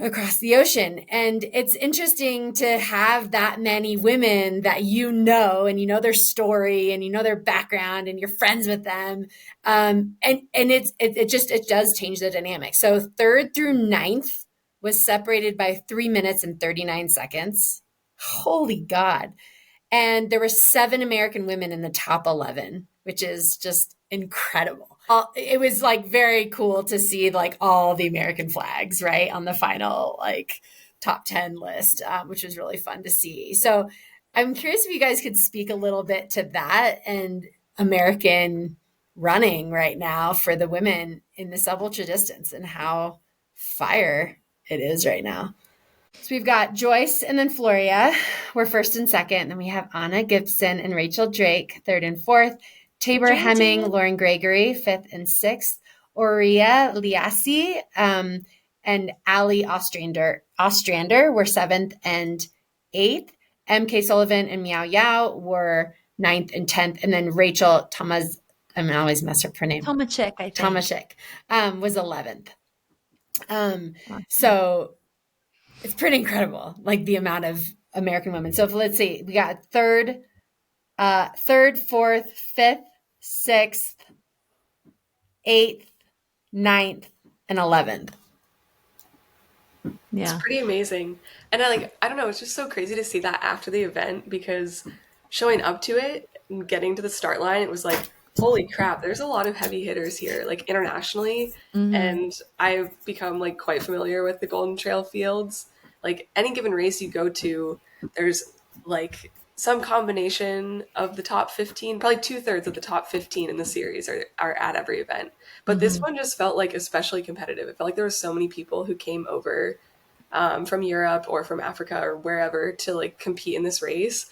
ocean. And it's interesting to have that many women that you know, and you know their story and you know their background and you're friends with them. And it does change the dynamic. So 3rd through 9th was separated by 3 minutes and 39 seconds. Holy God. And there were 7 American women in the top 11, which is just incredible. It was like very cool to see like all the American flags, right, on the final like top 10 list, which was really fun to see. So I'm curious if you guys could speak a little bit to that and American running right now for the women in the sub ultra distance and how fire it is right now. So we've got Joyce and then Floria. We're 1st and 2nd. Then we have Anna Gibson and Rachel Drake, 3rd and 4th. Tabor Hemming, Lauren Gregory, 5th and 6th. Aurea Liassi and Ali Ostrander were 7th and 8th. MK Sullivan and Meow Yao were 9th and 10th. And then Rachel Thomas, I'm going to always mess up her name. Tomachik, I think. Tomachik was 11th. So it's pretty incredible, like the amount of American women. So let's see, we got 3rd, 4th, 5th, 6th, 8th, 9th, and 11th. Yeah. It's pretty amazing. And I don't know, it's just so crazy to see that after the event, because showing up to it and getting to the start line, it was like, holy crap, there's a lot of heavy hitters here, like internationally. And I've become like quite familiar with the Golden Trail fields. Like, any given race you go to, there's like some combination of the top 15, probably 2/3 of the top 15 in the series are at every event. But this one just felt like especially competitive. It felt like there were so many people who came over from Europe or from Africa or wherever to like compete in this race.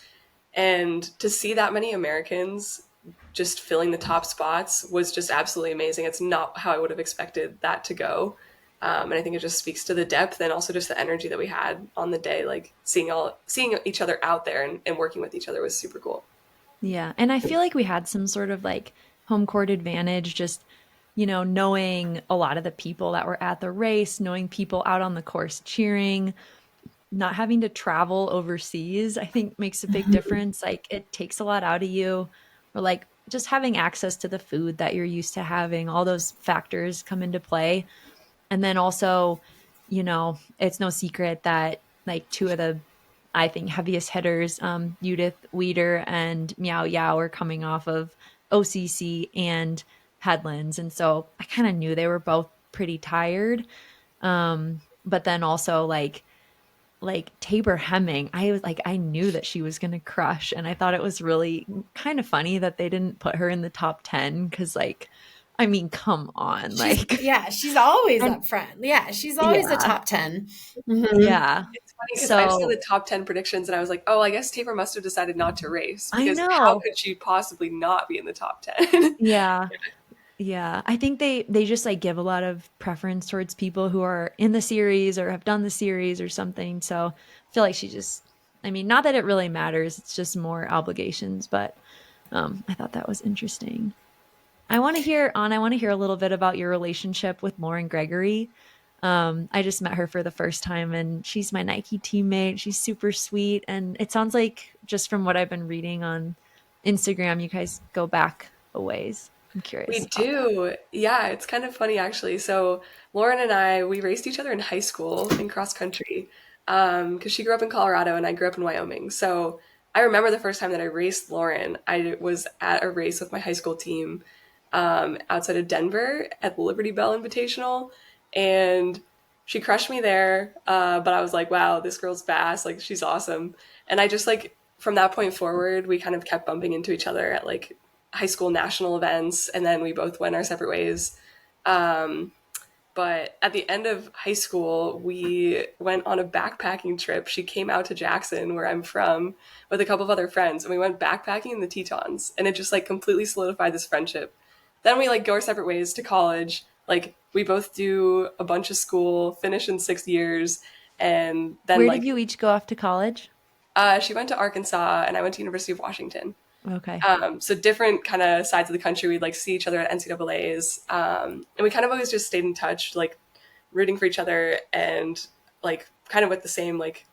And to see that many Americans just filling the top spots was just absolutely amazing. It's not how I would have expected that to go. And I think it just speaks to the depth and also just the energy that we had on the day. Like, seeing each other out there and working with each other was super cool. Yeah. And I feel like we had some sort of like home court advantage, just, you know, knowing a lot of the people that were at the race, knowing people out on the course cheering, not having to travel overseas, I think makes a big difference. Like, it takes a lot out of you, or like just having access to the food that you're used to having. All those factors come into play. And then also, you know, it's no secret that like 2 of the, I think, heaviest hitters, Judith Weeder and Meow Yao, are coming off of OCC and Headlands. And so I kind of knew they were both pretty tired. but then also like Tabor Hemming, I knew that she was going to crush. And I thought it was really kind of funny that they didn't put her in the top 10. Cause like, I mean, come on. She's always up front. Yeah. She's always a top 10. Mm-hmm. Yeah. It's funny because I saw the top 10 predictions and I was like, oh, I guess Tabor must have decided not to race, because how could she possibly not be in the top 10? Yeah. Yeah, I think they just like give a lot of preference towards people who are in the series or have done the series or something. So I feel like she just, I mean, not that it really matters. It's just more obligations, but I thought that was interesting. I want to hear a little bit about your relationship with Lauren Gregory. I just met her for the first time and she's my Nike teammate. She's super sweet. And it sounds like, just from what I've been reading on Instagram, you guys go back a ways. I'm curious. We do. Yeah, it's kind of funny actually. So Lauren and I, we raced each other in high school in cross country, because she grew up in Colorado and I grew up in Wyoming. So I remember the first time that I raced Lauren, I was at a race with my high school team outside of Denver at the Liberty Bell Invitational, and she crushed me there. But I was like, wow, this girl's fast. Like, she's awesome. And I just like, from that point forward, we kind of kept bumping into each other at like high school national events, and then we both went our separate ways. But at the end of high school, we went on a backpacking trip. She came out to Jackson, where I'm from, with a couple of other friends, and we went backpacking in the Tetons, and it just like completely solidified this friendship. Then we like go our separate ways to college. Like, we both do a bunch of school, finish in 6 years, and then where did you each go off to college? She went to Arkansas, and I went to University of Washington. Okay. So different kind of sides of the country. We'd like see each other at NCAAs. And we kind of always just stayed in touch, like rooting for each other, and like kind of with the same like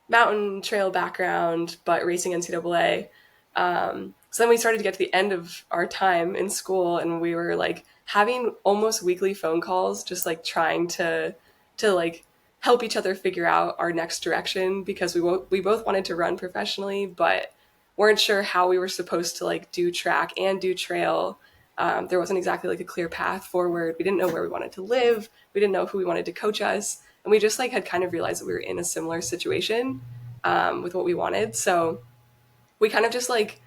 mountain trail background, but racing NCAA. So then we started to get to the end of our time in school, and we were like having almost weekly phone calls, just like trying to like help each other figure out our next direction, because we both wanted to run professionally, but weren't sure how we were supposed to like do track and do trail. There wasn't exactly like a clear path forward. We didn't know where we wanted to live. We didn't know who we wanted to coach us. And we just like had kind of realized that we were in a similar situation with what we wanted. So we kind of just like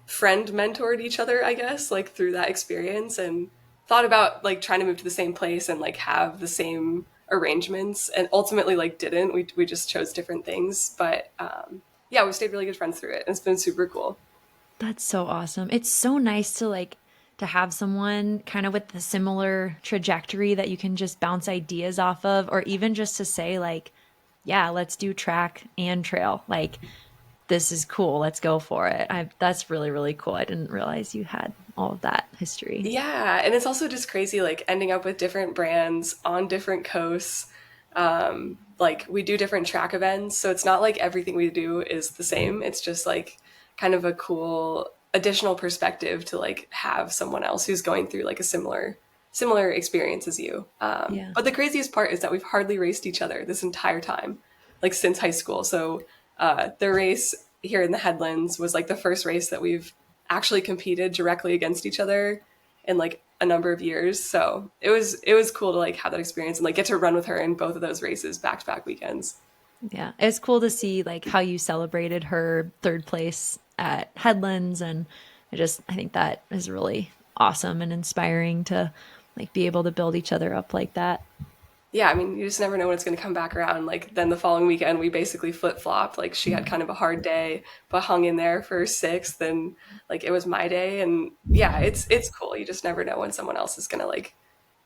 friend mentored each other, I guess, like through that experience, and thought about like trying to move to the same place and like have the same arrangements, and ultimately like didn't. We just chose different things. But yeah, we stayed really good friends through it. And it's been super cool. That's so awesome. It's so nice to like to have someone kind of with the similar trajectory that you can just bounce ideas off of, or even just to say like, yeah, let's do track and trail. Like, this is cool. Let's go for it. That's really, really cool. I didn't realize you had all of that history. Yeah. And it's also just crazy, like ending up with different brands on different coasts. Like, we do different track events, so it's not like everything we do is the same. It's just like kind of a cool additional perspective to like have someone else who's going through like a similar experience as you. But the craziest part is that we've hardly raced each other this entire time, like since high school. So the race here in the Headlands was like the first race that we've actually competed directly against each other in like a number of years. So it was cool to like have that experience and like get to run with her in both of those races back-to-back weekends. Yeah, it's cool to see like how you celebrated her third place at Headlands, and I think that is really awesome and inspiring to like be able to build each other up like that. Yeah, I mean, you just never know when it's going to come back around. Like, then the following weekend, we basically flip-flopped. Like, she had kind of a hard day, but hung in there for sixth, and like it was my day. And yeah, it's cool. You just never know when someone else is going to like,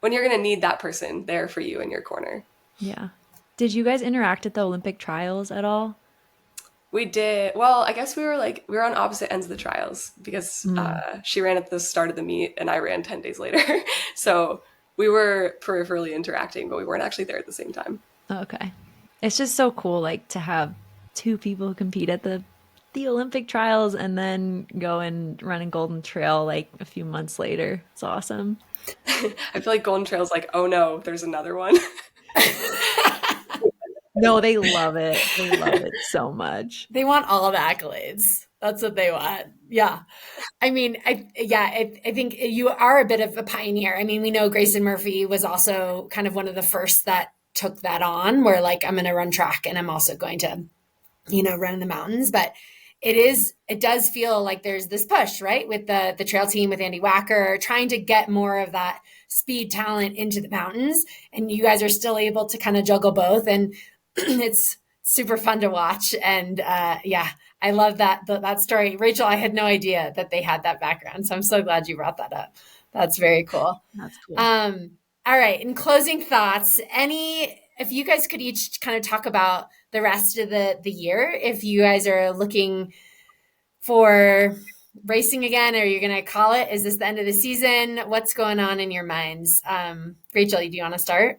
when you're going to need that person there for you in your corner. Yeah. Did you guys interact at the Olympic trials at all? We did. Well, I guess we were on opposite ends of the trials, because she ran at the start of the meet and I ran 10 days later. So we were peripherally interacting, but we weren't actually there at the same time. Okay. It's just so cool, like, to have two people who compete at the Olympic trials and then go and run in Golden Trail like a few months later. It's awesome. I feel like Golden Trail's like, oh no, there's another one. No, they love it. They love it so much. They want all the accolades. That's what they want. Yeah. I mean, I think you are a bit of a pioneer. I mean, we know Grayson Murphy was also kind of one of the first that took that on where like, I'm going to run track and I'm also going to, run in the mountains. But it does feel like there's this push, right? With the trail team, with Andy Wacker, trying to get more of that speed talent into the mountains. And you guys are still able to kind of juggle both. And it's super fun to watch. And I love that story. Rachel, I had no idea that they had that background. So I'm so glad you brought that up. That's very cool. That's cool. All right. In closing thoughts, if you guys could each kind of talk about the rest of the year, if you guys are looking for racing again, or you're going to call it, is this the end of the season? What's going on in your minds? Rachel, do you want to start?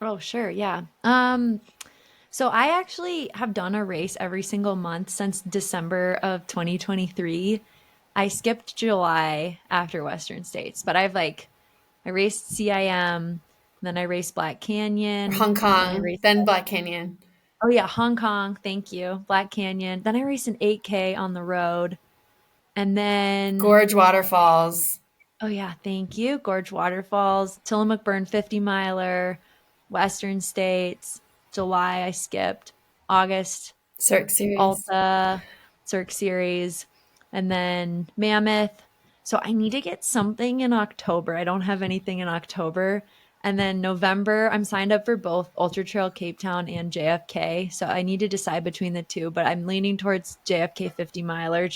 Oh, sure. Yeah. So I actually have done a race every single month since December of 2023. I skipped July after Western States, but I raced CIM, then I raced Black Canyon. Hong Kong, then Black Canyon. Oh yeah, Hong Kong, thank you. Black Canyon. Then I raced an 8K on the road. And then Gorge Waterfalls. Oh yeah, thank you. Gorge Waterfalls, Tillamook Burn 50 miler, Western States. July I skipped. August Cirque Series. Alta, Cirque Series, and then Mammoth. So I need to get something in October. I don't have anything in October. And then November, I'm signed up for both Ultra Trail Cape Town and JFK. So I need to decide between the two, but I'm leaning towards JFK 50 miler.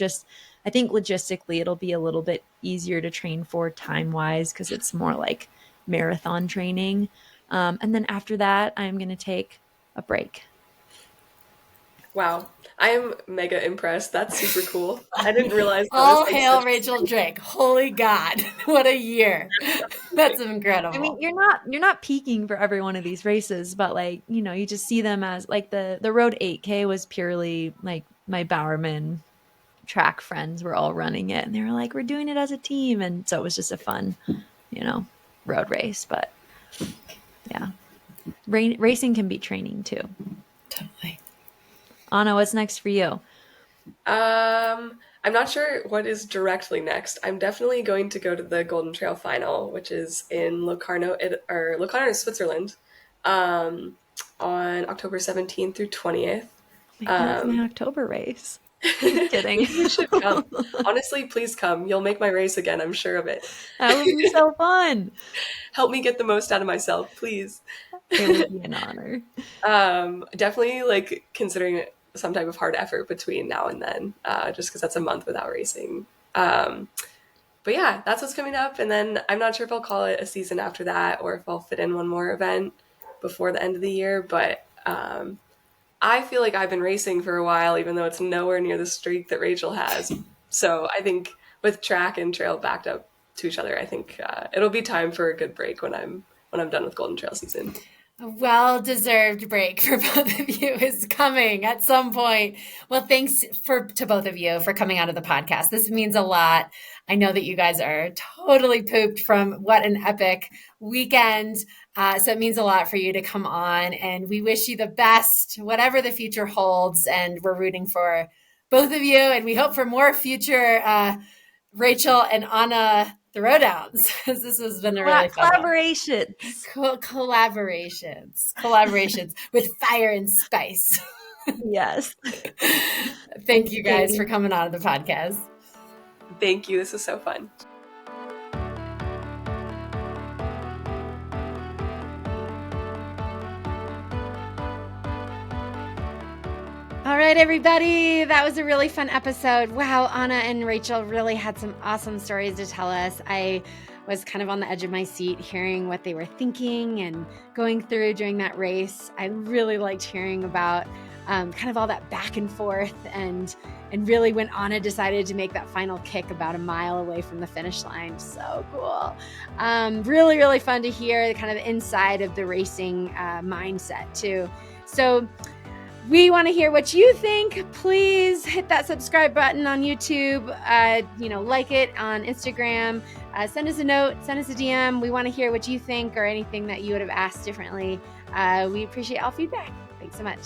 I think logistically it'll be a little bit easier to train for time-wise because it's more like marathon training. And then after that, I'm going to take a break. Wow. I am mega impressed. That's super cool. I didn't realize that. All hail Rachel Drake. Holy God. What a year. That's incredible. I mean, you're not peaking for every one of these races, but you just see them as like the road 8K was purely like my Bowerman track friends were all running it and they were like, we're doing it as a team. And so it was just a fun, road race, but yeah, racing can be training too. Totally. Anna, what's next for you? I'm not sure what is directly next. I'm definitely going to go to the Golden Trail Final, which is in Locarno, Switzerland, on October 17th through 20th. That's my October race. Just kidding. You should come. Honestly, please come. You'll make my race again, I'm sure of it. That would be so fun. Help me get the most out of myself, please. It would be an honor. Definitely considering some type of hard effort between now and then, just because that's a month without racing. But yeah, that's what's coming up. And then I'm not sure if I'll call it a season after that or if I'll fit in one more event before the end of the year. But I feel like I've been racing for a while, even though it's nowhere near the streak that Rachel has. So I think with track and trail backed up to each other, I think it'll be time for a good break when I'm done with Golden Trail season. A well-deserved break for both of you is coming at some point. Well, thanks to both of you for coming out of the podcast. This means a lot. I know that you guys are totally pooped from what an epic weekend. So it means a lot for you to come on, and we wish you the best, whatever the future holds. And we're rooting for both of you, and we hope for more future Rachel and Anna throwdowns. This has been a really fun collaborations with fire and spice. Yes. Thank you guys for coming on the podcast. Thank you. This was so fun. All right, everybody. That was a really fun episode. Wow, Anna and Rachel really had some awesome stories to tell us. I was kind of on the edge of my seat hearing what they were thinking and going through during that race. I really liked hearing about kind of all that back and forth and really when Anna decided to make that final kick about a mile away from the finish line. So cool. Really, really fun to hear the kind of inside of the racing mindset too. So we want to hear what you think. Please hit that subscribe button on YouTube. Like it on Instagram. Send us a note. Send us a DM. We want to hear what you think or anything that you would have asked differently. We appreciate all feedback. Thanks so much.